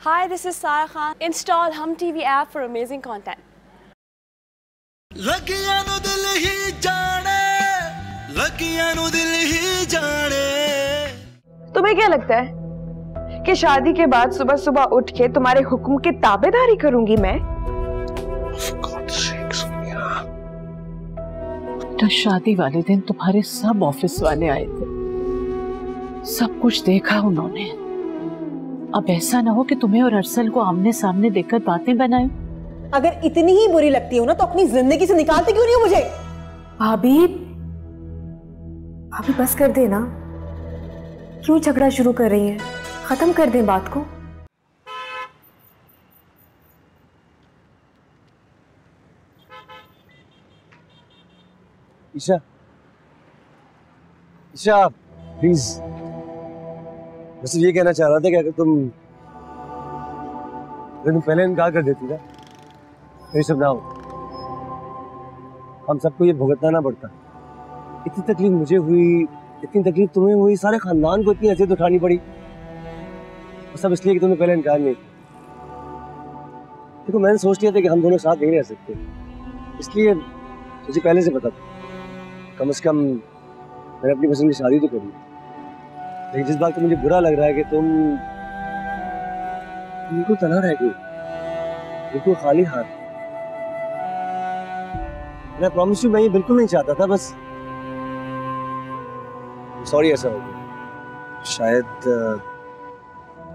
Hi, this is Sarah Khan. Install Hum TV app for amazing content. लगियां नु दिल ही जाने, लगियां नु दिल ही जाने। तुम्हें क्या लगता है कि शादी के बाद सुबह सुबह उठ के तुम्हारे हुक्म की ताबेदारी करूंगी मैं? तो शादी वाले दिन तुम्हारे सब ऑफिस वाले आए थे, सब कुछ देखा उन्होंने। अब ऐसा ना हो कि तुम्हें और अरसल को आमने सामने देखकर बातें बनाए। अगर इतनी ही बुरी लगती हो ना तो अपनी जिंदगी से निकालती क्यों नहीं हो मुझे? भाभी बस कर दे ना, क्यों झगड़ा शुरू कर रही है? खत्म कर दें बात को। ईशा, ईशा प्लीज, मैं सिर्फ ये कहना चाह रहा था कि अगर तुम पहले इनकार कर देती ना तो ये सब ना हो, हम सबको ये भुगतना ना पड़ता। इतनी तकलीफ मुझे हुई, इतनी तकलीफ तुम्हें हुई, सारे खानदान को इतनी अजियत उठानी पड़ी, और सब इसलिए कि तुमने पहले इनकार नहीं किया। देखो मैंने सोच लिया था कि हम दोनों साथ नहीं रह सकते, इसलिए मुझे पहले से पता था कम से कम मैंने अपनी पसंद की शादी तो करी। लेकिन जिस बात को मुझे बुरा लग रहा है कि तुम बिल्कुल तन्हा रह गई, बिल्कुल खाली हाथ। मैं प्रॉमिस यू, मैं ये बिल्कुल नहीं चाहता था, बस सॉरी ऐसा हो गया। शायद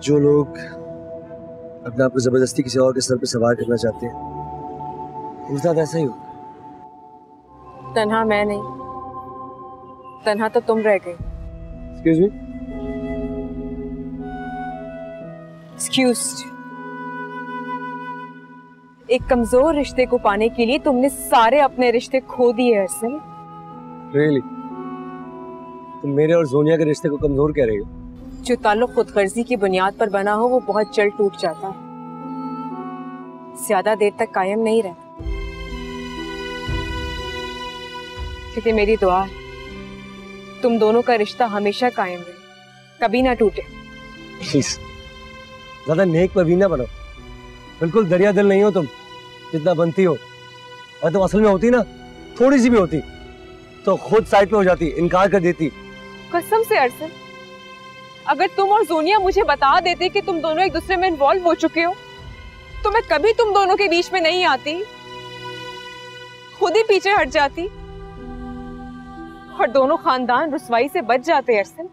जो लोग अपने आप को जबरदस्ती किसी और के सर पे सवार करना चाहते हैं उनके साथ ऐसा ही होगा। तन्हा मैं नहीं, तन्हा तो तुम रह गई। Excuse me? एक्सक्यूज्ड। एक कमजोर रिश्ते को पाने के लिए तुमने सारे अपने रिश्ते खो दिए अरसल। रियली? तुम मेरे और जोनिया के रिश्ते को कमजोर कह रही हो? जो ताल्लुक खुदगर्जी की बुनियाद पर बना हो वो बहुत जल्द टूट जाता है, ज्यादा देर तक कायम नहीं रहता। लेकिन मेरी दुआ है तुम दोनों का रिश्ता हमेशा कायम रहे, कभी ना टूटे। प्लीज ज्यादा नेक पवीना बनो, बिल्कुल दरिया दिल नहीं हो तुम जितना बनती हो। अगर तुम असल में होती ना, थोड़ी सी भी होती तो खुद साइड पे हो जाती, इनकार कर देती। कसम से अरसल, अगर तुम और जोनिया मुझे बता देते कि तुम दोनों एक दूसरे में इन्वॉल्व हो चुके हो तो मैं कभी तुम दोनों के बीच में नहीं आती, खुद ही पीछे हट जाती और दोनों खानदान रुसवाई से बच जाते। अरसल,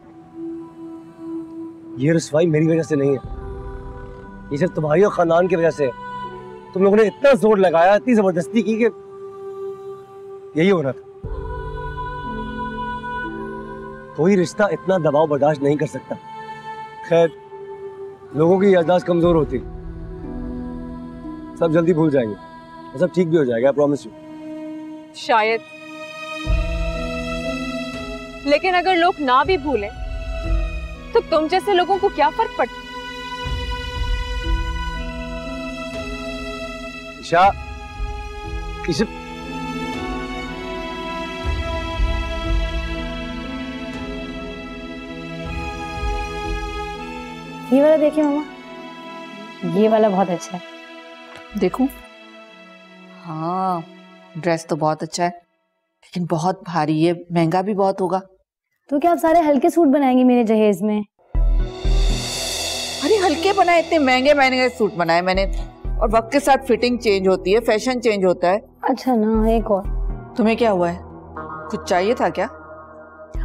ये रुसवाई मेरी वजह से नहीं है, ये सिर्फ तुम्हारी और खानदान की वजह से है। तुम लोगों ने इतना जोर लगाया, इतनी जबरदस्ती की कि यही होना था। कोई रिश्ता इतना दबाव बर्दाश्त नहीं कर सकता। खैर, लोगों की याददाश्त कमजोर होती, सब जल्दी भूल जाएंगे, सब ठीक भी हो जाएगा, प्रॉमिस यू। शायद, लेकिन अगर लोग ना भी भूलें तो तुम जैसे लोगों को क्या फर्क पड़ता? ईशा, ये वाला देखिए मामा, ये वाला बहुत अच्छा है। देखूं? हाँ, ड्रेस तो बहुत अच्छा है लेकिन बहुत भारी है, महंगा भी बहुत होगा। तो क्या आप सारे हल्के सूट बनाएंगी मेरे जहेज में? अरे हल्के बनाए, इतने महंगे महंगे सूट बनाए मैंने, और वक्त के साथ फिटिंग चेंज होती है, फैशन चेंज होता है। अच्छा ना, एक और। तुम्हें क्या हुआ है, कुछ चाहिए था क्या?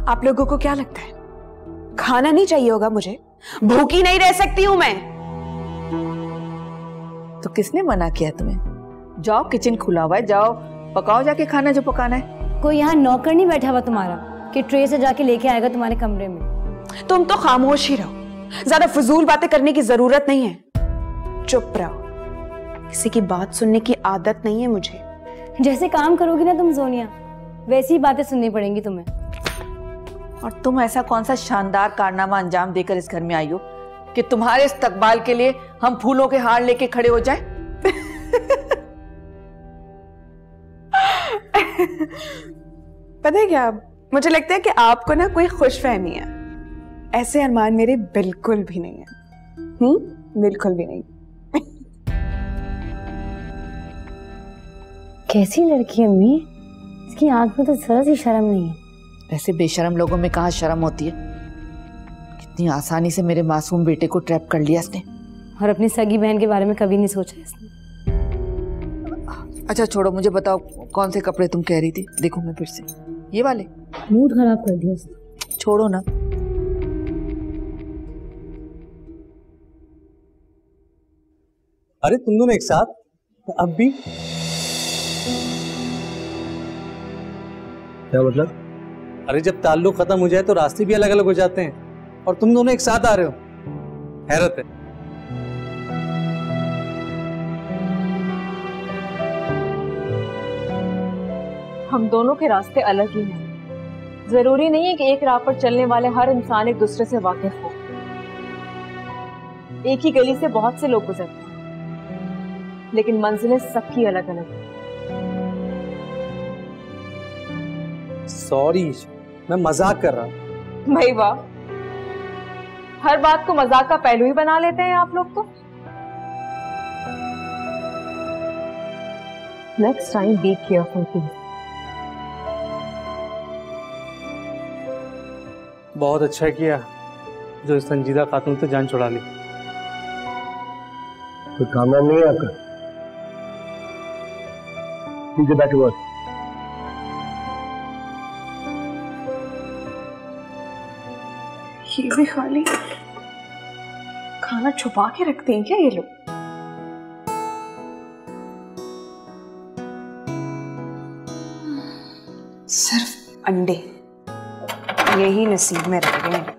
आप लोगों को क्या लगता है खाना नहीं चाहिए होगा मुझे? भूखी नहीं रह सकती हूँ मैं। तो किसने मना किया तुम्हें? जाओ, किचन खुला हुआ है, जाओ पकाओ जाके खाना जो पकाना है। कोई यहाँ नौकर नहीं बैठा हुआ तुम्हारा कि ट्रे से जाके लेके आएगा तुम्हारे कमरे में। तुम तो खामोश ही रहो, ज्यादा फजूल बातें करने की जरूरत नहीं है। चुप रहो, किसी की बात सुनने की आदत नहीं है मुझे। जैसे काम करोगी ना तुम जोनिया, वैसी बातें सुननी पड़ेंगी तुम्हें। और तुम ऐसा कौन सा शानदार कारनामा अंजाम देकर इस घर में आई हो कि तुम्हारे इस्तकबाल के लिए हम फूलों के हार लेके खड़े हो जाएं? पता है क्या, मुझे लगता है कि आपको ना कोई खुशफहमी है। ऐसे अरमान मेरे बिल्कुल भी नहीं है। बिल्कुल भी नहीं। कैसी लड़की है अम्मी, इसकी आंख में तो जरा सी शर्म नहीं है। ऐसे बेशरम लोगों में कहाँ शर्म होती है। कितनी आसानी से मेरे मासूम बेटे को ट्रैप कर लिया इसने। और अपनी सगी बहन के बारे में कभी नहीं सोचा इसने। अच्छा छोड़ो, मुझे बताओ कौन से कपड़े तुम कह रही थी? देखो मैं फिर से, ये वाले? मूड खराब कर दिया उसने। छोड़ो ना। अरे तुम दोनों एक साथ अब भी? क्या मतलब? अरे जब ताल्लुक खत्म हो जाए तो रास्ते भी अलग अलग हो जाते हैं, और तुम दोनों एक साथ आ रहे हो। हैरत है। हम दोनों के रास्ते अलग ही हैं। जरूरी नहीं है कि एक राह पर चलने वाले हर इंसान एक दूसरे से वाकिफ हो। एक ही गली से बहुत से लोग गुजरते हैं, लेकिन मंजिलें सबकी अलग अलग हैं। सॉरी, मैं मजाक कर रहा हूँ। भाई वाह, हर बात को मजाक का पहलू ही बना लेते हैं आप लोग तो। Next time be careful please. बहुत अच्छा किया जो इस संजीदा खातून से जान छुड़ा ली। कोई काम नहीं है आपका? नीचे बैठे हुआ। ये भी खाली खाना छुपा के रखते हैं क्या ये लोग? सिर्फ अंडे, यही नसीब में रह गए हैं।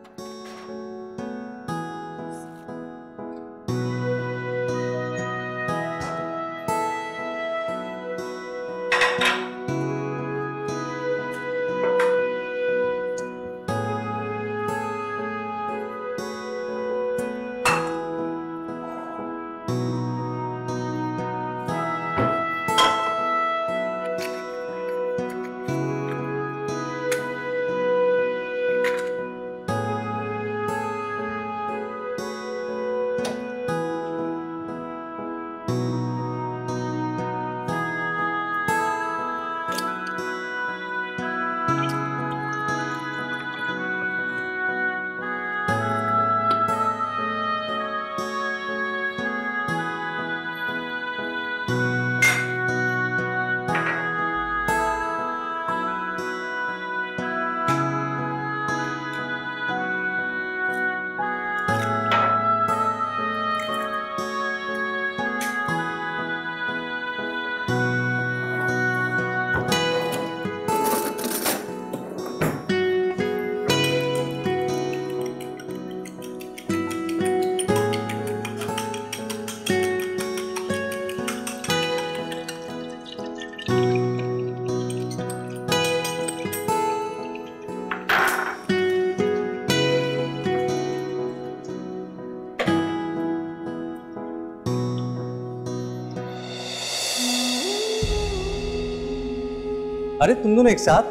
अरे तुम दोनों एक साथ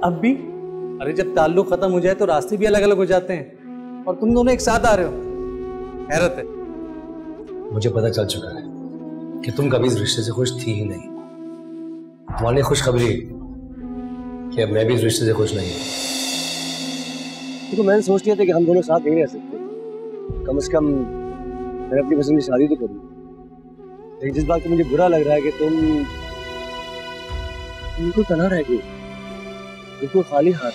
अब भी? अरे जब ताल्लुक खत्म हो जाए तो रास्ते भी अलग अलग हो जाते हैं, और तुम दोनों एक साथ आ रहे हो। हैरत है। मुझे पता चल चुका है कि तुम कभी इस रिश्ते से खुश थी ही नहीं। तुम्हारी खुशखबरी कि अब मैं भी इस रिश्ते से खुश नहीं हूँ। तो मैंने सोच लिया था कि हम दोनों साथ नहीं रह सकते। कम से कम मैंने अपनी पसंद की शादी तो करी। लेकिन जिस बात को मुझे बुरा लग रहा है कि तुम बिल्कुल तना रह गई, बिल्कुल खाली हाथ।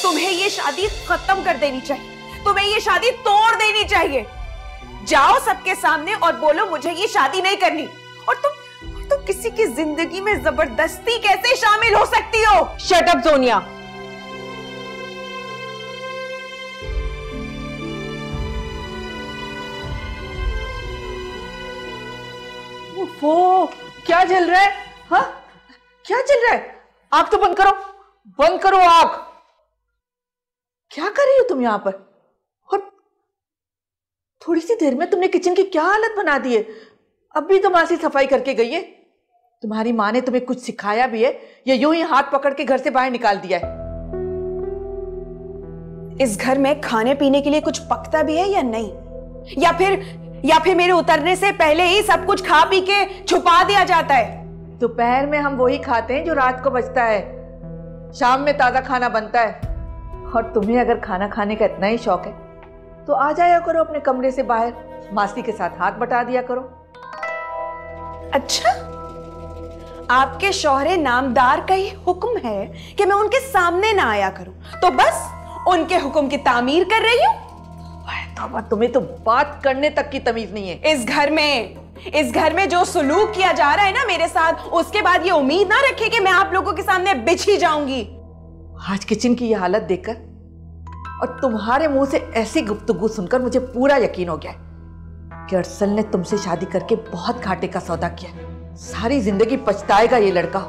तुम्हें ये शादी खत्म कर देनी चाहिए, तुम्हें ये शादी तोड़ देनी चाहिए। जाओ सबके सामने और बोलो मुझे ये शादी नहीं करनी। और तुम किसी की जिंदगी में जबरदस्ती कैसे शामिल हो सकती हो? Shut up Sonia. वो क्या चल रहा है? हाँ क्या चल रहा है? आग तो बंद करो, बंद करो आग। क्या कर रही हो तुम यहाँ पर? और थोड़ी सी देर में तुमने किचन की क्या हालत बना दी है। अब भी तुम ऐसी सफाई करके गई है? तुम्हारी माँ ने तुम्हें कुछ सिखाया भी है या यूं ही हाथ पकड़ के घर से बाहर निकाल दिया है? इस घर में खाने पीने के लिए कुछ पकता भी है या नहीं? या फिर या फिर मेरे उतरने से पहले ही सब कुछ खा पी के छुपा दिया जाता है? दोपहर में हम वही खाते हैं जो रात को बचता है, शाम में ताजा खाना बनता है। और तुम्हें अगर खाना खाने का इतना ही शौक है तो आ जाया करो अपने कमरे से बाहर, मासी के साथ हाथ बटा दिया करो। अच्छा, आपके शौहरे नामदार का ही हुक्म है कि मैं उनके सामने ना आया करूं, तो बस उनके हुक्म की तामीर कर रही हूं। तुम्हें तो बात करने तक की तमीज नहीं है। इस घर में जो सुलूक किया जा रहा है ना मेरे साथ, उसके बाद ये उम्मीद ना रखे कि मैं आप लोगों के सामने बिछ ही जाऊंगी। आज किचन की ये हालत देखकर और तुम्हारे मुंह से ऐसी गुफ्तगू सुनकर मुझे पूरा यकीन हो गया कि अरसल ने तुमसे शादी करके बहुत घाटे का सौदा किया। सारी जिंदगी पछताएगा ये लड़का।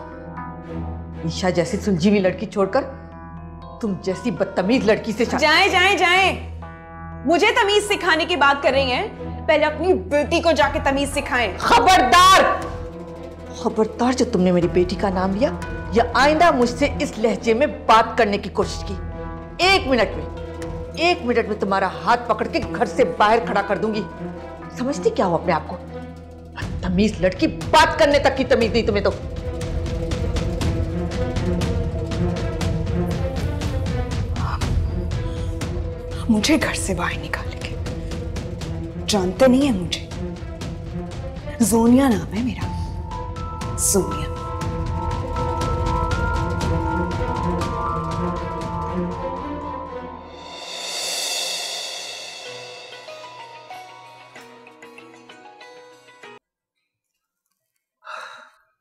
ईशा जैसी सुलझी हुई लड़की छोड़कर तुम जैसी बदतमीज लड़की से शादी। जाएं। मुझे तमीज सिखाने की बात कर रही हैं? पहले अपनी बेटी को जाके तमीज सिखाएं। खबरदार जो तुमने मेरी बेटी का नाम लिया या आइंदा मुझसे इस लहजे में बात करने की कोशिश की, एक मिनट में तुम्हारा हाथ पकड़ के घर से बाहर खड़ा कर दूंगी। समझती क्या हो अपने आप को? तमीज लड़की, बात करने तक की तमीज नहीं तुम्हें तो। मुझे घर से बाहर निकालेंगे, जानते नहीं है मुझे। जोनिया नाम है मेरा, जोनिया।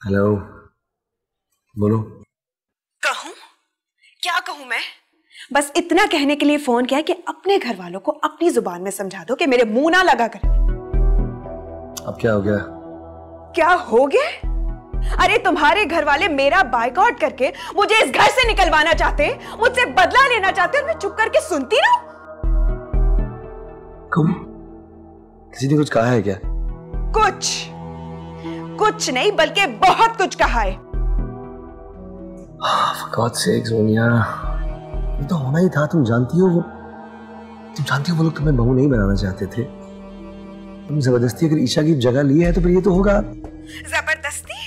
हेलो, बोलो। कहूं? क्या कहूं मैं? बस इतना कहने के लिए फोन किया कि अपने घर वालों को अपनी जुबान में समझा दो कि मेरे मुंह ना लगा कर। अब क्या हो गया? क्या हो गया? अरे तुम्हारे घर वाले मेरा बायकॉट करके मुझे इस घर से निकलवाना चाहते, मुझसे बदला लेना चाहते और मैं चुप करके सुनती रहूं? किसी ने कुछ कहा है क्या? कुछ नहीं बल्कि बहुत कुछ कहा है। For God's sake, सोनिया, ये तो होना ही था। तुम जानती हो वो लोग तुम्हें बहू नहीं बनाना चाहते थे। तुम जबरदस्ती अगर ईशा की जगह ली है तो फिर ये तो होगा। जबरदस्ती?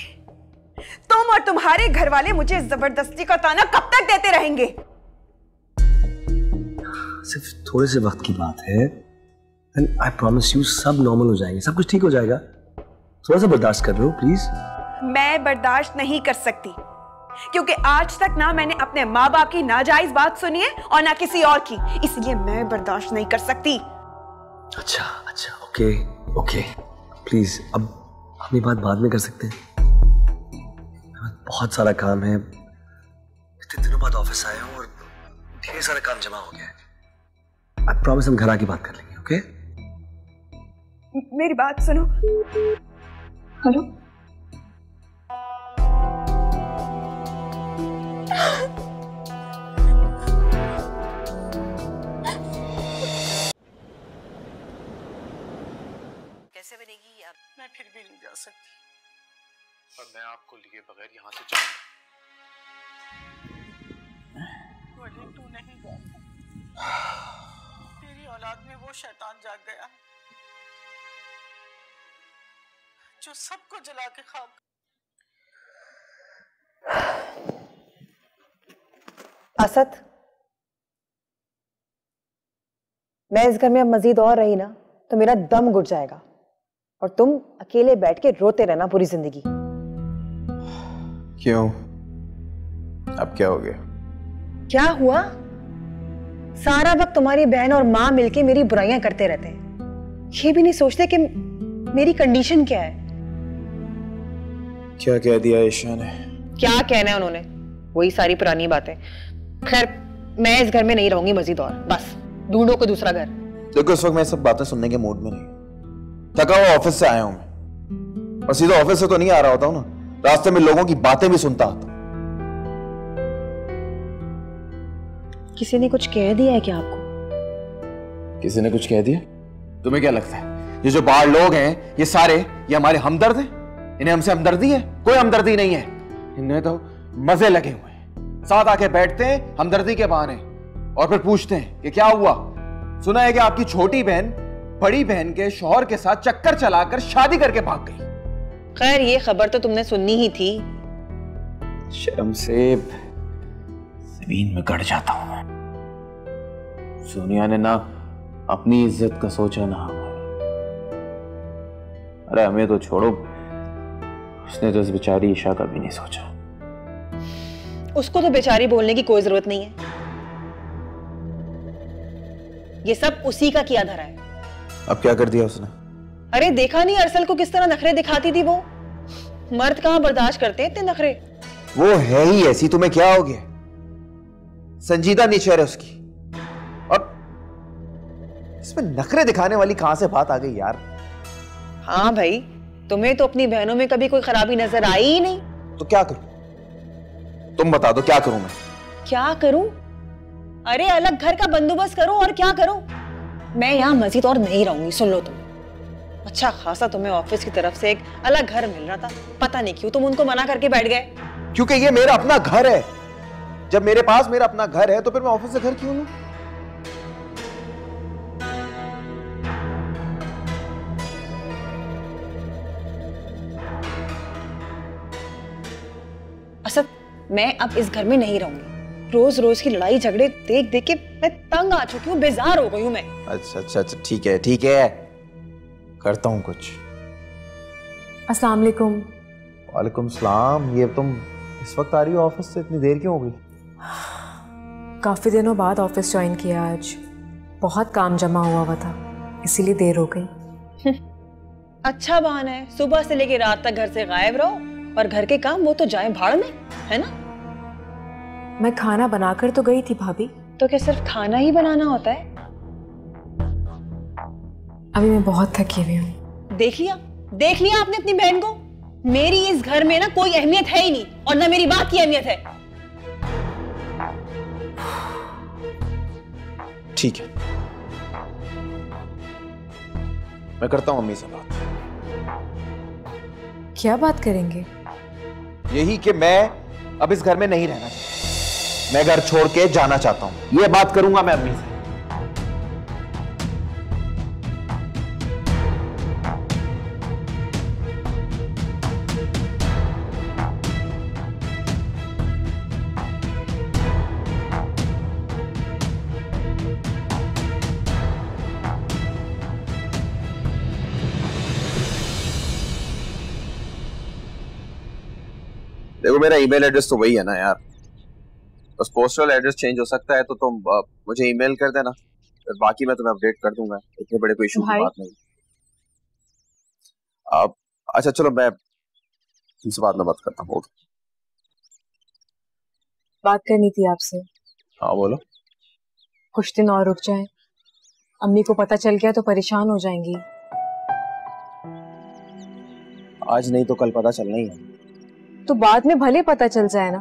तुम और तुम्हारे घर वाले मुझे जबरदस्ती का ताना कब तक देते रहेंगे? सिर्फ थोड़े से वक्त की बात है। And I promise you, सब नॉर्मल हो जाएंगे, सब कुछ ठीक हो जाएगा। थोड़ा सा बर्दाश्त कर लो प्लीज। मैं बर्दाश्त नहीं कर सकती, क्योंकि आज तक ना मैंने अपने माँ बाप की नाजायज बात सुनी है और ना किसी और की, इसलिए मैं बर्दाश्त नहीं कर सकती। अच्छा, ओके, प्लीज अब हम ये बात बाद में कर सकते हैं। बहुत सारा काम है, इतने दिनों बाद ऑफिस आया हूँ और ढेर सारा काम जमा हो गया है। आई प्रॉमिस हम घर आके बात कर लेंगे, ओके? मेरी बात सुनो। हेलो, कैसे बनेगी? मैं फिर भी नहीं जा सकती और मैं आपको लिए बगैर यहाँ से जाऊँ। तू नहीं जा, तेरी औलाद में वो शैतान जाग गया जो सबको जला के खाक। असद, मैं इस घर में अब मजीद और रही ना तो मेरा दम घुट जाएगा और तुम अकेले बैठ के रोते रहना पूरी जिंदगी। क्यों? अब क्या हो गया? क्या हुआ? सारा वक्त तुम्हारी बहन और माँ मिलके मेरी बुराइयां करते रहते हैं, ये भी नहीं सोचते कि मेरी कंडीशन क्या है। क्या कह दिया ईशा ने? क्या कहना है उन्होंने? वही सारी पुरानी बातें। खैर, मैं इस घर में नहीं रहूंगी मजीद और, बस ढूंढो कोई दूसरा घर। देखो, इस वक्त मैं सब बातें सुनने के मूड में नहीं। थका हुआ ऑफिस से आया हूं मैं, और सीधा ऑफिस से तो नहीं आ रहा होता हूं ना, रास्ते में लोगों की बातें भी सुनता आता। किसी ने कुछ कह दिया है क्या आपको? किसी ने कुछ कह दिया? तुम्हें क्या लगता है ये जो बाहर लोग हैं ये सारे ये हमारे हमदर्द हैं? इन्हें हमसे हमदर्दी है? कोई हमदर्दी नहीं है। इन्हें तो मजे लगे हुए हैं, साथ आके बैठते हैं हमदर्दी के बहाने और फिर पूछते हैं कि क्या हुआ। सुना है कि आपकी छोटी बहन बड़ी बहन के शौहर के साथ चक्कर चलाकर शादी करके भाग गई। खैर ये खबर तो तुमने सुननी ही थी। शर्म से जमीन में गड़ जाता हूं मैं। सोनिया ने ना अपनी इज्जत का सोचा ना हमारी। अरे हमें तो छोड़ो, उसने तो इस बेचारी ईशा का भी नहीं सोचा। उसको तो बेचारी बोलने की कोई जरूरत नहीं है, ये सब उसी का किया धरा है। अब क्या कर दिया उसने? अरे देखा नहीं अरसल को किस तरह नखरे दिखाती थी वो? मर्द कहां बर्दाश्त करते हैं इतने नखरे। वो है ही ऐसी, तुम्हें क्या हो गया? संजीदा नेचर है उसकी, और इसमें नखरे दिखाने वाली कहां से बात आ गई यार? हाँ भाई, तुम्हें तो अपनी बहनों में कभी कोई खराबी नजर आई ही नहीं। तो क्या करूं? तुम बता दो क्या करूं मैं? क्या करूं? अरे अलग घर का बंदोबस्त करो और क्या करूं? मैं यहाँ मजीद और नहीं रहूंगी, सुन लो तुम। अच्छा खासा तुम्हें ऑफिस की तरफ से एक अलग घर मिल रहा था, पता नहीं क्यों तुम उनको मना करके बैठ गए। क्योंकि ये मेरा अपना घर है। जब मेरे पास मेरा अपना घर है तो फिर मैं ऑफिस से घर क्यों लूं? असद, मैं अब इस घर में नहीं रहूंगी। रोज रोज की लड़ाई झगड़े देख देख के मैं तंग आ चुकी हूँ, बेजार हो गई हूँ मैं। अच्छा अच्छा अच्छा, ठीक है ठीक है, करता हूँ कुछ। अस्सलाम वालेकुम। वालेकुम सलाम। ये तुम इस वक्त आ रही हो ऑफिस से? इतनी देर क्यों हो गई? काफ़ी दिनों बाद ऑफिस ज्वाइन किया आज, बहुत काम जमा हुआ था, इसीलिए देर हो गई। अच्छा बहाना है, सुबह से लेके रात तक घर से गायब रहो और घर के काम वो तो जाए भाड़ में, है ना? मैं खाना बनाकर तो गई थी भाभी। तो क्या सिर्फ खाना ही बनाना होता है? अभी मैं बहुत थकी हुई हूँ। देख लिया आपने अपनी बहन को? मेरी इस घर में ना कोई अहमियत है ही नहीं, और ना मेरी बात की अहमियत है। ठीक है, मैं करता हूं अम्मी से बात। क्या बात करेंगे? यही कि मैं अब इस घर में नहीं रहना चाहता, मैं घर छोड़ के जाना चाहता हूं। ये बात करूंगा मैं अम्मी से। देखो मेरा ईमेल एड्रेस तो वही है ना यार, बस पोस्टल एड्रेस चेंज हो सकता है, तो तुम मुझे ईमेल कर देना, फिर बाकी मैं तुम्हें अपडेट कर दूंगा। इतने बड़े कोई इशू की बात नहीं। अच्छा चलो, मैं तुमसे बाद में बात करता हूँ। बात करनी थी आपसे। हाँ बोलो। कुछ दिन और रुक जाए, अम्मी को पता चल गया तो परेशान हो जाएंगी। आज नहीं तो कल पता चलना ही है। तो बाद में भले पता चल जाए ना,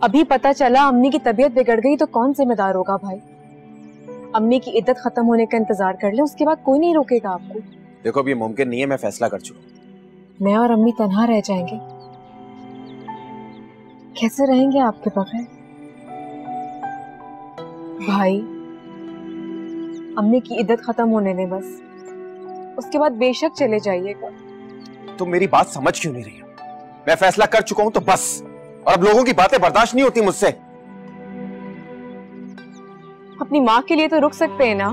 अभी पता चला अम्मी की तबीयत बिगड़ गई तो कौन जिम्मेदार होगा भाई? अम्मी की इद्दत खत्म होने का इंतजार कर ले, उसके बाद कोई नहीं रोकेगा आपको। देखो अब ये मुमकिन नहीं है, मैं फैसला कर चुका। मैं और अम्मी तन्हा रह जाएंगे, कैसे रहेंगे आपके बगैर? भाई अम्मी की इद्दत खत्म होने दें बस, उसके बाद बेशक चले जाइएगा। तुम मेरी बात समझ क्यों नहीं रही हो? मैं फैसला कर चुका हूं तो बस, और अब लोगों की बातें बर्दाश्त नहीं होती मुझसे। अपनी माँ के लिए तो रुक सकते हैं ना?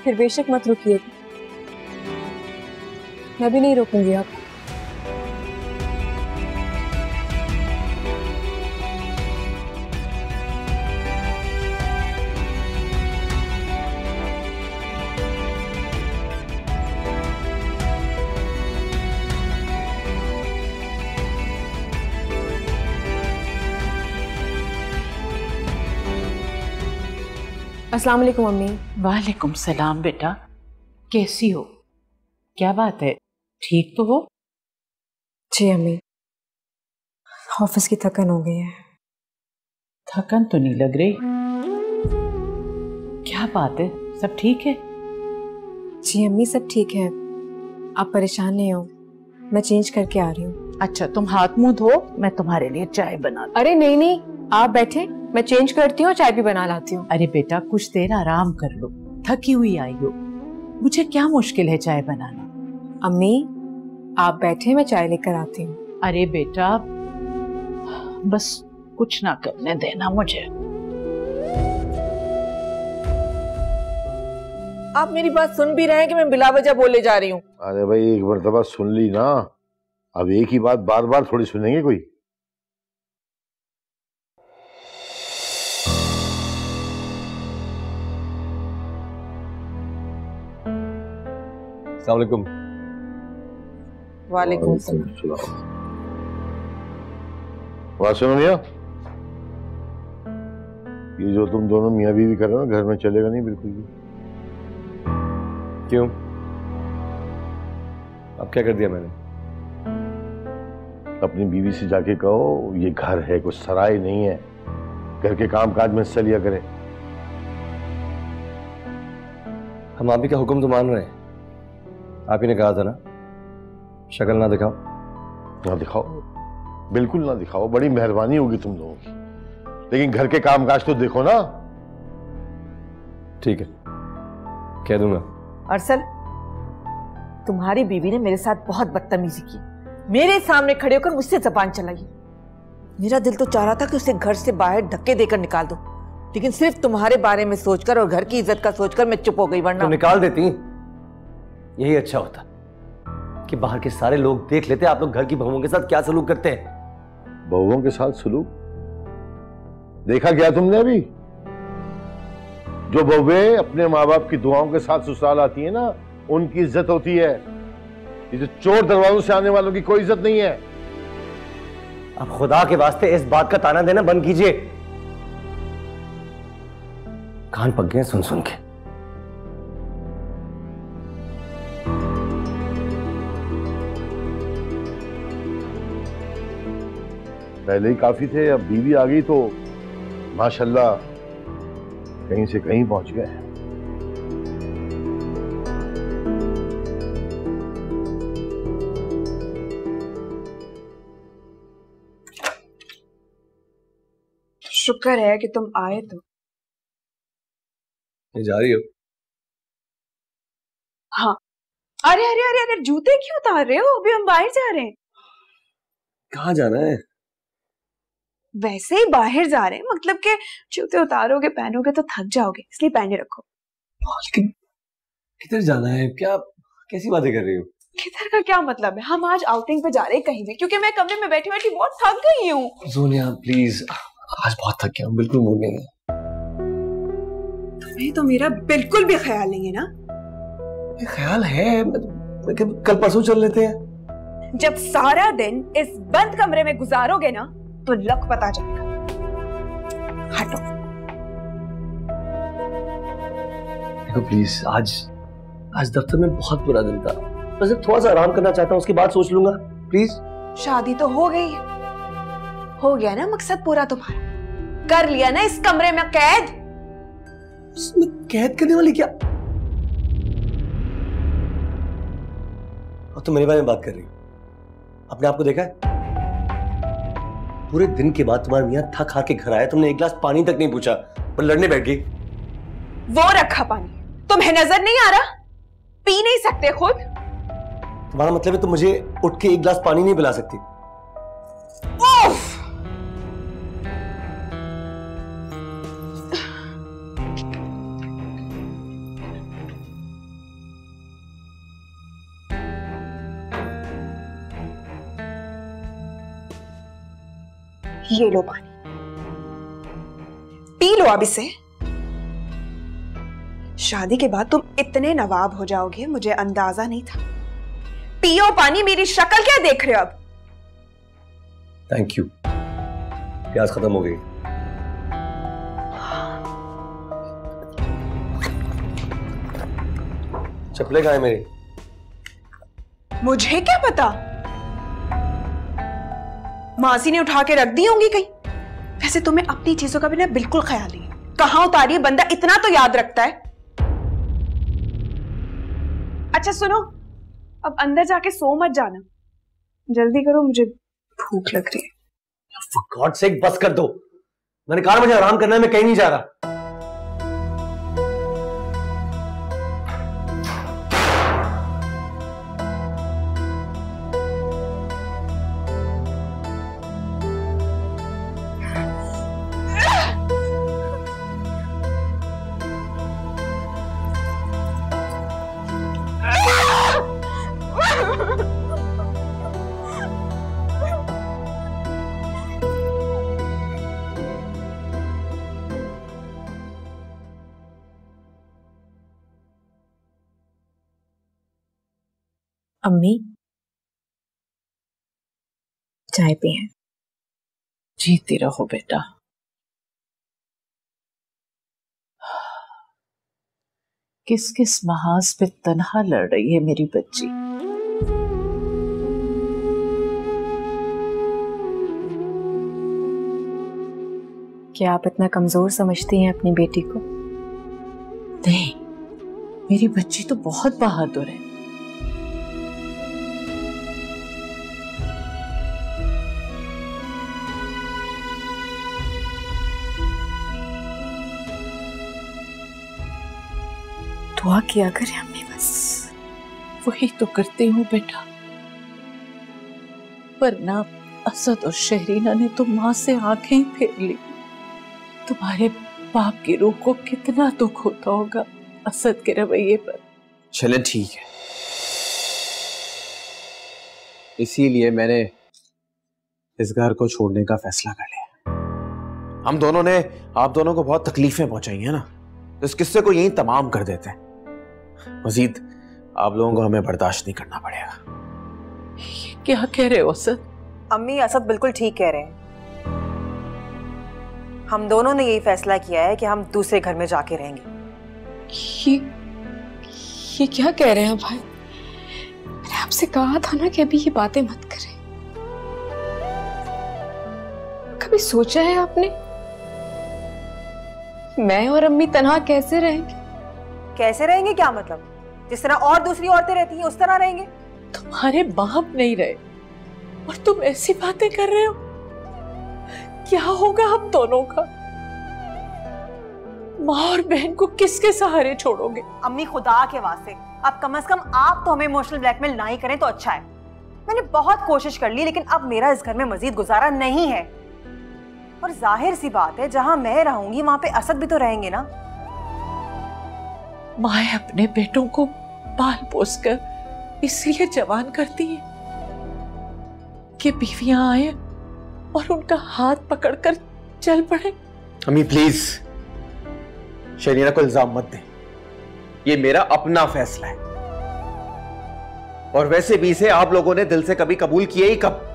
फिर बेशक मत रुकिएगा, मैं भी नहीं रोकूंगी आपको। अस्सलाम वालेकुम अम्मी। वालेकुम सलाम बेटा, कैसी हो? क्या बात है, ठीक तो हो? जी अम्मी, ऑफिस की थकन हो गई है। थकन तो नहीं लग रही, क्या बात है, सब ठीक है? जी अम्मी सब ठीक है, आप परेशान नहीं हो, मैं चेंज करके आ रही हूँ। अच्छा तुम हाथ मुंह धो, मैं तुम्हारे लिए चाय बना। अरे नहीं नहीं, आप बैठे, मैं चेंज करती हूँ, चाय भी बना लाती हूँ। अरे बेटा कुछ देर आराम कर लो, थकी हुई आई हो, मुझे क्या मुश्किल है चाय बनाना। अम्मी आप बैठे, मैं चाय लेकर आती हूँ। अरे बेटा बस कुछ ना करने देना मुझे। आप मेरी बात सुन भी रहे हैं कि मैं बिला वजह बोले जा रही हूँ? अरे भाई एक मर्तबा सुन ली ना, अब एक ही बात बार बार थोड़ी सुनेंगे कोई। अस्सलाम वालेकुम। वालेकुम सलाम। बात सुनो मियाँ, ये जो तुम दोनों मियाँ बीवी कर रहे हो ना, घर में चलेगा नहीं बिल्कुल भी। क्यों? अब क्या कर दिया मैंने? अपनी बीवी से जाके कहो ये घर है, कुछ सराय नहीं है, घर के काम काज में हिस्सा लिया करें। हम आप ही का हुक्म तो मान रहे हैं, आप ही ने कहा था ना शक्ल ना दिखाओ। ना दिखाओ, बिल्कुल ना दिखाओ, बड़ी मेहरबानी होगी तुम लोगों की, लेकिन घर के काम काज तो देखो ना। ठीक है कह दूंगा। अरसल, तुम्हारी बीवी ने मेरे साथ बहुत बदतमीजी की, मेरे सामने खड़े होकर मुझसे जबान चलाई। मेरा दिल तो चाह रहा था कि उसे घर से बाहर धक्के देकर निकाल दूं, लेकिन सिर्फ तुम्हारे बारे में सोचकर और घर की इज्जत का सोचकर मैं चुप हो गई, वरना तो निकाल देती, यही अच्छा होता कि बाहर के सारे लोग देख लेते आप लोग घर की बहुओं के साथ क्या सलूक करते हैं। बहुओं के साथ सलूक देखा क्या तुमने अभी? जो बहुएं अपने माँ बाप की दुआओं के साथ ससुराल आती है ना, उनकी इज्जत होती है। ये जो चोर दरवाजों से आने वालों की कोई इज्जत नहीं है। अब खुदा के वास्ते इस बात का ताना देना बंद कीजिए, कान पक गए सुन सुन के। पहले ही काफी थे, अब बीवी आ गई तो माशाल्लाह कहीं से कहीं पहुंच गए। शुक्र है कि तुम आए तो। जा रही हो? हाँ। अरे अरे अरे अरे जूते क्यों उतार रहे हो? अभी हम बाहर जा रहे हैं। कहाँ जाना है? वैसे ही बाहर जा रहे हैं, मतलब कि जूते उतारोगे पहनोगे तो थक जाओगे, इसलिए पहने रखो। लेकिन किधर जाना है? क्या कैसी बातें कर रही हो? किधर का क्या मतलब है? हम आज आउटिंग पे जा रहे हैं कहीं भी, क्योंकि मैं कमरे में बैठी बैठी बहुत थक गई हूँ। सोनिया प्लीज, आज बहुत थक गया हूँ, बिल्कुल मूड नहीं है। तुम्हें तो मेरा बिल्कुल भी ख्याल नहीं है ना? ख्याल है, कल परसों चल लेते हैं। जब सारा दिन इस बंद कमरे में गुजारोगे ना तो लक पता जाएगा। हटो। देखो प्लीज, आज दफ्तर में बहुत बुरा दिन था, बस थोड़ा सा आराम करना चाहता हूँ, उसके बाद सोच लूंगा। प्लीज। शादी तो हो गई है, हो गया ना मकसद पूरा तुम्हारा? कर लिया ना इस कमरे में कैद? कैद करने वाली क्या? अब तो मेरे बारे में बात कर रही, अपने आप को देखा है? पूरे दिन के बाद तुम्हारा मियां थक हार के घर आया, तुमने एक गिलास पानी तक नहीं पूछा, पर लड़ने बैठ गई। वो रखा पानी तुम्हें नजर नहीं आ रहा? पी नहीं सकते खुद? तुम्हारा मतलब है तुम मुझे उठ के एक गिलास पानी नहीं पिला सकती? उफ! ये लो पानी, पी लो अब इसे। शादी के बाद तुम इतने नवाब हो जाओगे मुझे अंदाजा नहीं था। पियो पानी, मेरी शक्ल क्या देख रहे हो अब? थैंक यू, प्यास खत्म हो गई। चप्पलें कहाँ हैं मेरी? मुझे क्या पता, मासी ने उठा के रख दी होंगी कहीं। वैसे तुम्हें अपनी चीजों का भी ना बिल्कुल ख्याल नहीं है। कहां उतारी है बंदा इतना तो याद रखता है। अच्छा सुनो, अब अंदर जाके सो मत जाना, जल्दी करो, मुझे भूख लग रही है। For God's sake, बस कर दो। मैंने कहा मुझे आराम करना है, मैं कहीं नहीं जा रहा। अम्मी, चाय पिए। जीती रहो बेटा। किस किस महाज पे तन्हा लड़ रही है मेरी बच्ची। क्या आप इतना कमजोर समझती हैं अपनी बेटी को? नहीं, मेरी बच्ची तो बहुत बहादुर है। दुआ किया करें अम्मी बस। वही तो करती हूँ बेटा, वरना असद और शहरीना ने तो माँ से आंखें ही फेर ली। तुम्हारे बाप की रूह को कितना दुख होता होगा असद के रवैये पर। चलें ठीक है, इसीलिए मैंने इस घर को छोड़ने का फैसला कर लिया। हम दोनों ने आप दोनों को बहुत तकलीफें पहुंचाई है ना, तो इस किस्से को यहीं तमाम कर देते हैं। मजीद आप लोगों को हमें बर्दाश्त नहीं करना पड़ेगा। क्या कह रहे हो असद? अम्मी, असद बिल्कुल ठीक कह रहे हैं। हम दोनों ने यही फैसला किया है कि हम दूसरे घर में जाके रहेंगे। ये क्या कह रहे हैं भाई? मैंने आपसे कहा था ना कि अभी ये बातें मत करें। कभी सोचा है आपने मैं और अम्मी तन्हा कैसे रहेंगे? कैसे रहेंगे क्या मतलब? जिस तरह और दूसरी औरतें रहती हैं उस तरह रहेंगे। तुम्हारे बाप नहीं रहे और तुम ऐसी बातें कर रहे हो। क्या होगा हम दोनों का? माँ और बहन को किसके सहारे छोड़ोगे? अम्मी, खुदा के वास्ते अब कम से कम आप तो हमें इमोशनल ब्लैकमेल ना ही करें तो अच्छा है। मैंने बहुत कोशिश कर ली, लेकिन अब मेरा इस घर में मजीद गुजारा नहीं है। और जाहिर सी बात है, जहां मैं रहूंगी वहां पे असद भी तो रहेंगे ना। माँ अपने बेटों को पाल पोस कर इसलिए जवान करती है कि बीवियां आए और उनका हाथ पकड़कर चल पड़े। अम्मी प्लीज शरीना को इल्जाम मत दें, ये मेरा अपना फैसला है। और वैसे भी इसे आप लोगों ने दिल से कभी कबूल किए ही कब?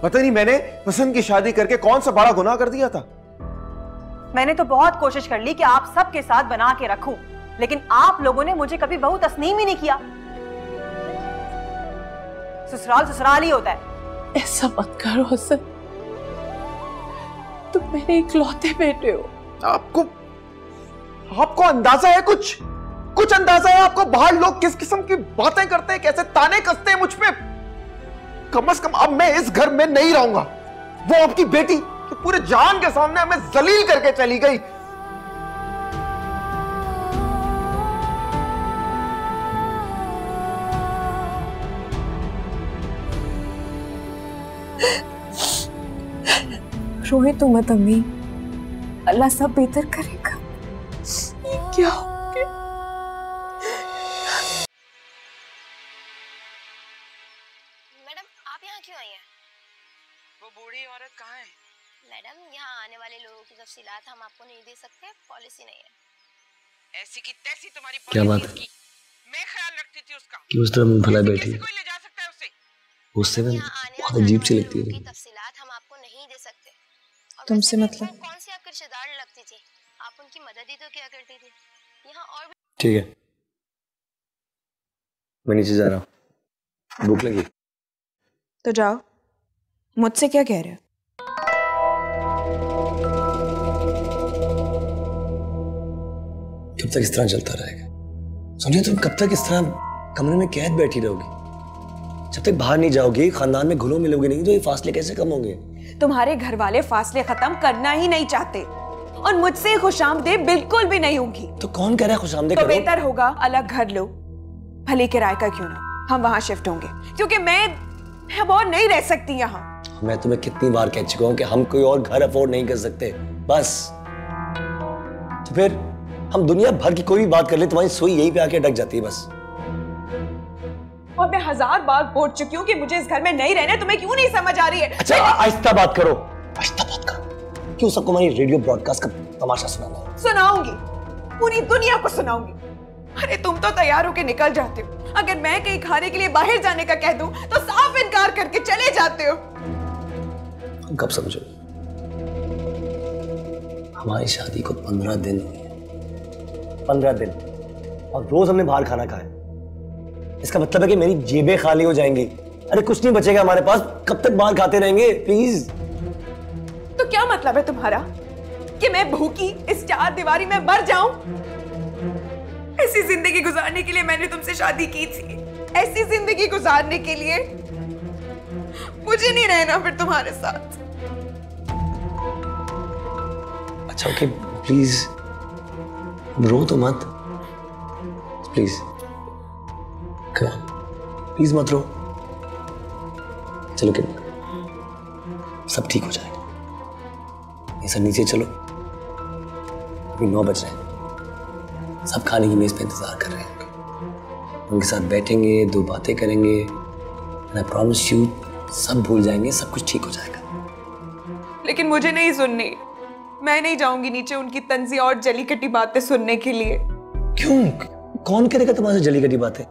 पता नहीं मैंने पसंद की शादी करके कौन सा बड़ा गुनाह कर दिया था। मैंने तो बहुत कोशिश कर ली कि आप सबके साथ बना के रखूं, लेकिन आप लोगों ने मुझे कभी बहू तस्नीम ही नहीं किया। ससुराल ससुराल ही होता है। ऐसा मत करो हसन, तुम मेरे इकलौते बेटे हो। आपको अंदाजा है? कुछ अंदाजा है आपको बाहर लोग किस किस्म की बातें करते हैं, कैसे ताने कसते हैं मुझ पे? कम से कम अब मैं इस घर में नहीं रहूंगा। वो आपकी बेटी तो पूरे जान के सामने हमें जलील करके चली गई। रोए तो मत अम्मी, अल्लाह सब बेहतर करेगा। ये क्या हो गया? मैडम आप यहाँ क्यों आई हैं? वो बूढ़ी औरत कहाँ है? मैडम यहाँ आने वाले लोगों की तफसीलात हम आपको नहीं दे सकते, पॉलिसी नहीं है। ऐसी की तैसी तुम्हारी क्या बात है? मैं ख्याल रखती थी उसका। कि उस तरह भला बैठी है, कोई ले जा सकता है उसे? उससे ना बहुत अजीब सी लगती है। तफसीलात हम आपको नहीं दे सकते। तुमसे मतलब? कौन सी आपकी रिश्तेदार लगती थी? आप उनकी मदद ही तो क्या करती थी। यहाँ और भी ठीक है, मैं नीचे जा रहा हूँ, भूख लगी। तो जाओ, मुझसे क्या कह रहे हो? कब तक इस तरह चलता रहेगा? समझे, तुम कब तक इस तरह कमरे में कैद बैठी रहोगी? जब तक बाहर नहीं जाओगे, खानदान में घुलो मिलोगे नहीं, तो ये फासले कैसे कम होंगे? तुम्हारे घर वाले फासले खत्म करना ही नहीं चाहते और मुझसे खुशामदीद बिल्कुल भी नहीं होगी। तो कौन कह रहा है खुशामदीद करो? तो बेहतर होगा अलग घर लो, भले किराए का क्यों ना, हम वहां शिफ्ट होंगे, क्योंकि मैं अब और नहीं रह सकती यहाँ। मैं तुम्हें कितनी बार कह चुका हूँ कि हम कोई और घर अफोर्ड नहीं कर सकते, बस। तो फिर हम दुनिया भर की कोई भी बात कर ले, तुम्हारी सुई यहीं पे आके अटक जाती है बस। और मैं 1000 बार बोल चुकी हूँ कि मुझे इस घर में नहीं रहना, तुम्हें क्यों नहीं समझ आ रही है? अच्छा आहिस्ता बात करो, आहिस्ता बात करो। क्यों सबको हमारी रेडियो ब्रॉडकास्ट का तमाशा सुनाना है? सुनाऊंगी, पूरी दुनिया को सुनाऊंगी। अरे तुम तो तैयार होके निकल जाते हो, अगर मैं कहीं खाने के लिए बाहर जाने का कह दूं तो साफ इनकार करके चले जाते हो। कब समझो? हमारी शादी को 15 दिन हुए, 15 दिन, और रोज हमने बाहर खाना खाया। इसका मतलब है कि मेरी जेबें खाली हो जाएंगी। अरे कुछ नहीं बचेगा हमारे पास, कब तक बाहर खाते रहेंगे? प्लीज। तो क्या मतलब है तुम्हारा कि मैं भूखी इस 4 दीवारी में मर जाऊं? ऐसी जिंदगी गुजारने के लिए मैंने तुमसे शादी की थी, ऐसी जिंदगी गुजारने के लिए मुझे नहीं रहना फिर तुम्हारे साथ। अच्छा ओके, प्लीज रो तो मत, प्लीज प्लीज मत रो। चलो कि सब ठीक हो जाएगा। ये सब नीचे चलो, अभी 9 बज रहे हैं, सब खाने की मेज पे इंतजार कर रहे हैं। उनके साथ बैठेंगे, 2 बातें करेंगे, and I promise you, सब भूल जाएंगे, सब कुछ ठीक हो जाएगा। लेकिन मुझे नहीं सुननी, मैं नहीं जाऊंगी नीचे उनकी तंजी और जली कटी बातें सुनने के लिए। क्यों? कौन करेगा तुम्हारे जली कटी बातें?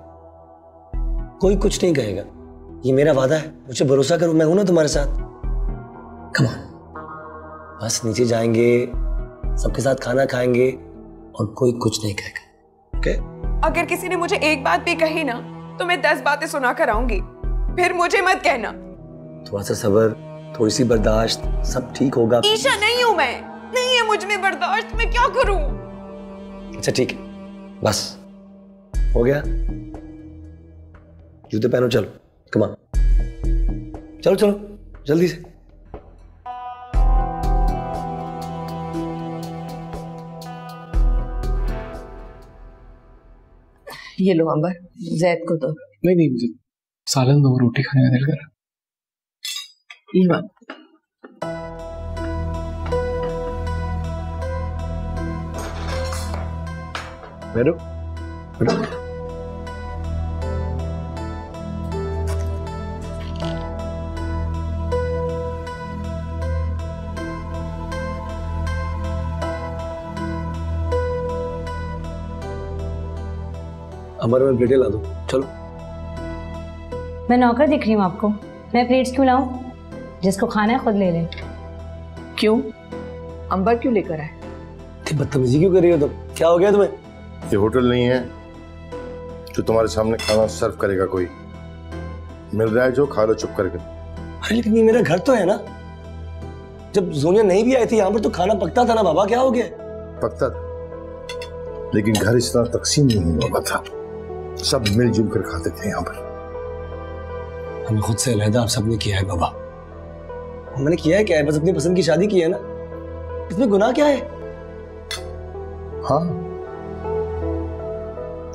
कोई कुछ नहीं कहेगा, ये मेरा वादा है, मुझे भरोसा करो, मैं हूं ना तुम्हारे साथ। कम ऑन, बस नीचे जाएंगे, सबके साथ खाना खाएंगे और कोई कुछ नहीं कहेगा। ओके? अगर किसी ने मुझे एक बात भी कही ना तो मैं 10 बातें सुना कर आऊंगी, फिर मुझे मत कहना। थोड़ा सा सब्र, थोड़ी सी बर्दाश्त, सब ठीक होगा। ईशा नहीं हूं मैं, नहीं है मुझ में बर्दाश्त, मैं क्या करूं? अच्छा ठीक है, बस हो गया। जूते पहनो, चलो, कम ऑन, चलो चलो जल्दी से। ये लो अंबर, जैद को दो। नहीं मुझे सालन दो, रोटी खाने का दिल कर। ये बात बैठो बैठो। अमर में प्लेटें ला दो, चलो। मैं नौकर दिख रही हूँ आपको? मैं प्लेट्स क्यों लाऊं? जिसको खाना है खुद ले ले। क्यों? अंबर क्यों लेकर आए? बदतमीजी क्यों कर रही हो तुम? क्या हो गया तुम्हें? ये होटल नहीं है जो तुम्हारे सामने खाना सर्व करेगा। कोई मिल रहा है जो खा लो चुप करके। अरे लेकिन ये मेरा घर तो है ना। जब जोनिया नहीं भी आई थी यहाँ पर तो खाना पकता था ना बाबा, क्या हो गया? पकता था, लेकिन घर इस तरह तकसीम नहीं होगा था, सब मिलजुल कर खाते थे यहाँ पर। हमें खुद से अलहदा आप सबने किया है बाबा। हमने किया है क्या है? बस अपनी पसंद की शादी की है ना, इसमें गुनाह क्या है? हाँ,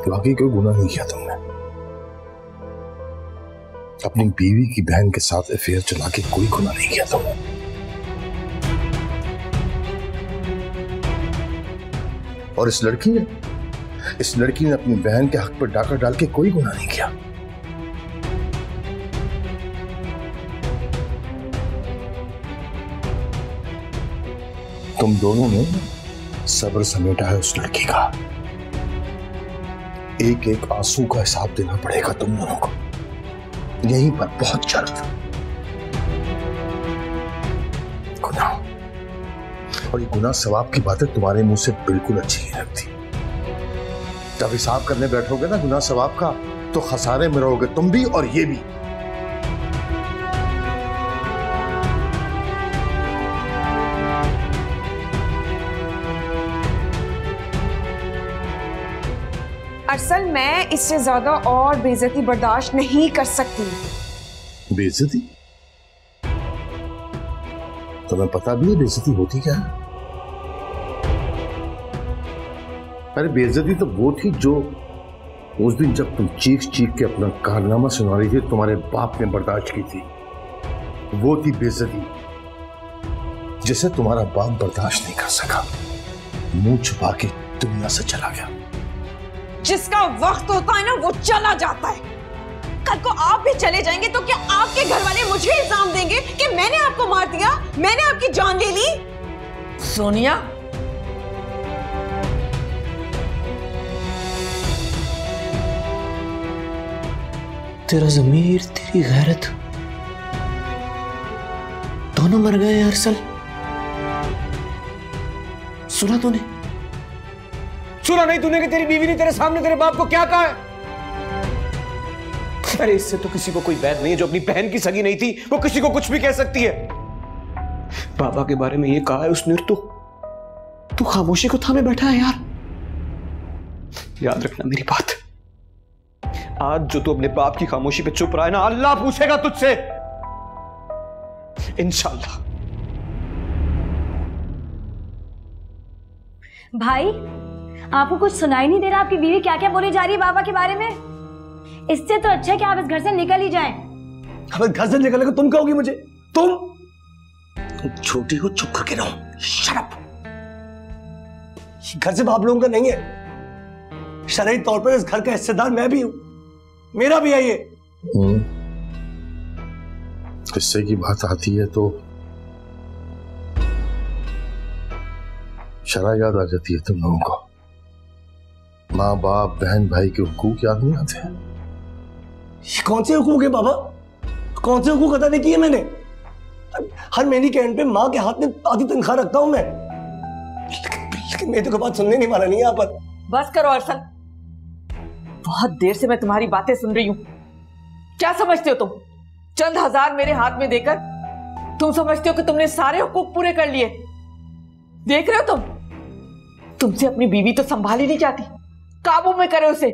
बाकी कोई गुनाह नहीं किया तुमने। अपनी बीवी की बहन के साथ अफेयर चला के कोई गुनाह नहीं किया तुमने। और इस लड़की ने अपनी बहन के हक पर डाका डाल के कोई गुनाह नहीं किया। तुम दोनों ने सब्र समेटा है उस लड़की का। एक एक आंसू का हिसाब देना पड़ेगा तुम दोनों को, यहीं पर बहुत जल्द। गुनाह, और ये गुनाह सवाब की बातें तुम्हारे मुंह से बिल्कुल अच्छी नहीं लगती। जब हिसाब करने बैठोगे ना गुनाह सवाब का, तो खसारे में रहोगे तुम भी और ये भी। असल मैं इससे ज्यादा और बेइज्जती बर्दाश्त नहीं कर सकती। बेइज्जती? तुम्हें पता भी है बेइज्जती होती क्या है? अरे बेइज्जती तो वो थी जो उस दिन जब तुम चीख चीख के अपना कारनामा सुना रही थी, तुम्हारे बाप ने बर्दाश्त की थी। वो थी बेइज्जती जिसे तुम्हारा बाप बर्दाश्त नहीं कर सका, मुंह छुपा के दुनिया से चला गया। जिसका वक्त होता है ना वो चला जाता है। कल को आप भी चले जाएंगे तो क्या आपके घर वाले मुझे इल्जाम देंगे कि मैंने आपको मार दिया, मैंने आपकी जान ले ली? सोनिया, तेरा ज़मीर, तेरी गैरत दोनों मर गए अरसल। सुना तूने? सुना नहीं तूने कि तेरी बीवी ने तेरे सामने तेरे बाप को क्या कहा है? अरे इससे तो किसी को कोई बैर नहीं है। जो अपनी बहन की सगी नहीं थी वो किसी को कुछ भी कह सकती है। बाबा के बारे में ये कहा है उसने, तू खामोशी को थामे बैठा है यार। याद रखना मेरी बात, आज जो तू अपने बाप की खामोशी पे चुप रहा है ना, अल्लाह पूछेगा तुझसे इंशाल्लाह। भाई, आपको कुछ सुनाई नहीं दे रहा? आपकी बीवी क्या क्या बोली जा रही है बाबा के बारे में? इससे तो अच्छा है कि आप इस घर से निकल ही जाएं। अब घर से निकलने को तुम कहोगी मुझे? तुम छोटी हो, चुप करके रहो। शराब घर से बाप लोगों का नहीं है। शरई तौर पर इस घर का हिस्सेदार मैं भी हूं, मेरा भी है ये। हिस्से की बात आती है तो शरा याद आ जाती है तुम लोगों को। माँ बाप बहन भाई के हुकूक याद नहीं आते हैं? ये कौन से हुकूक है बाबा? कौन से हुकूक अदा नहीं किए मैंने? हर महीने के एंड पे माँ के हाथ में आधी तनख्वाह रखता हूं मैं, लेकिन मेरी तो बात सुनने नहीं वाला नहीं यहाँ पर। बस करो अरसल, बहुत देर से मैं तुम्हारी बातें सुन रही हूं। क्या समझते हो तुम? चंद हजार मेरे हाथ में देकर तुम समझते हो कि तुमने सारे हुकूक पूरे कर लिए? देख रहे हो तुमसे अपनी बीवी तो संभाली नहीं जाती, काबू में करे उसे।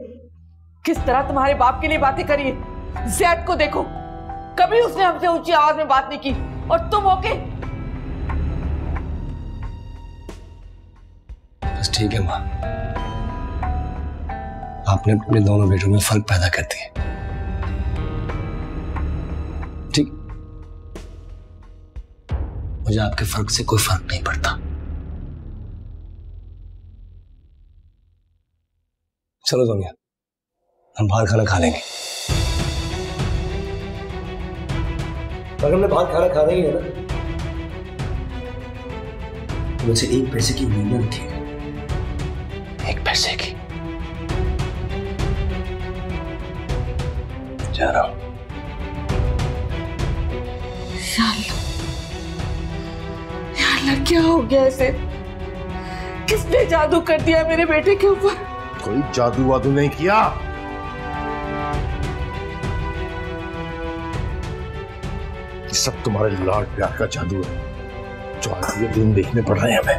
किस तरह तुम्हारे बाप के लिए बातें करी है। ज़ैद को देखो, कभी उसने हमसे ऊंची आवाज में बात नहीं की, और तुम होके। बस ठीक है माँ, आपने अपने दोनों बेटों में फर्क पैदा कर दिया। ठीक, मुझे आपके फर्क से कोई फर्क नहीं पड़ता। चलो सोनिया, हम बाहर खाना खा लेंगे। अगर हमने बाहर खाना खाना ही है ना, तो मुझसे 1 पैसे की उम्मीद न रखिएगा। 1 पैसे की। जा रहा हूं। या अल्लाह, क्या हो गया इसे? किसने जादू कर दिया मेरे बेटे के ऊपर? कोई जादू वादू नहीं किया। ये सब तुम्हारे लाड प्यार का जादू है जो आज ये दिन देखने पड़ रहे हैं हमें।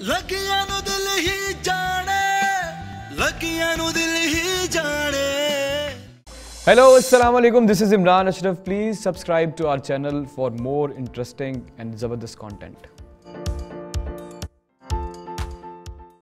लगिया नु दिल ही जाने, लगिया नु दिल ही जाने। Hello, assalamu alaikum. This is Imran Ashraf. Please subscribe to our channel for more interesting and Zabardast content.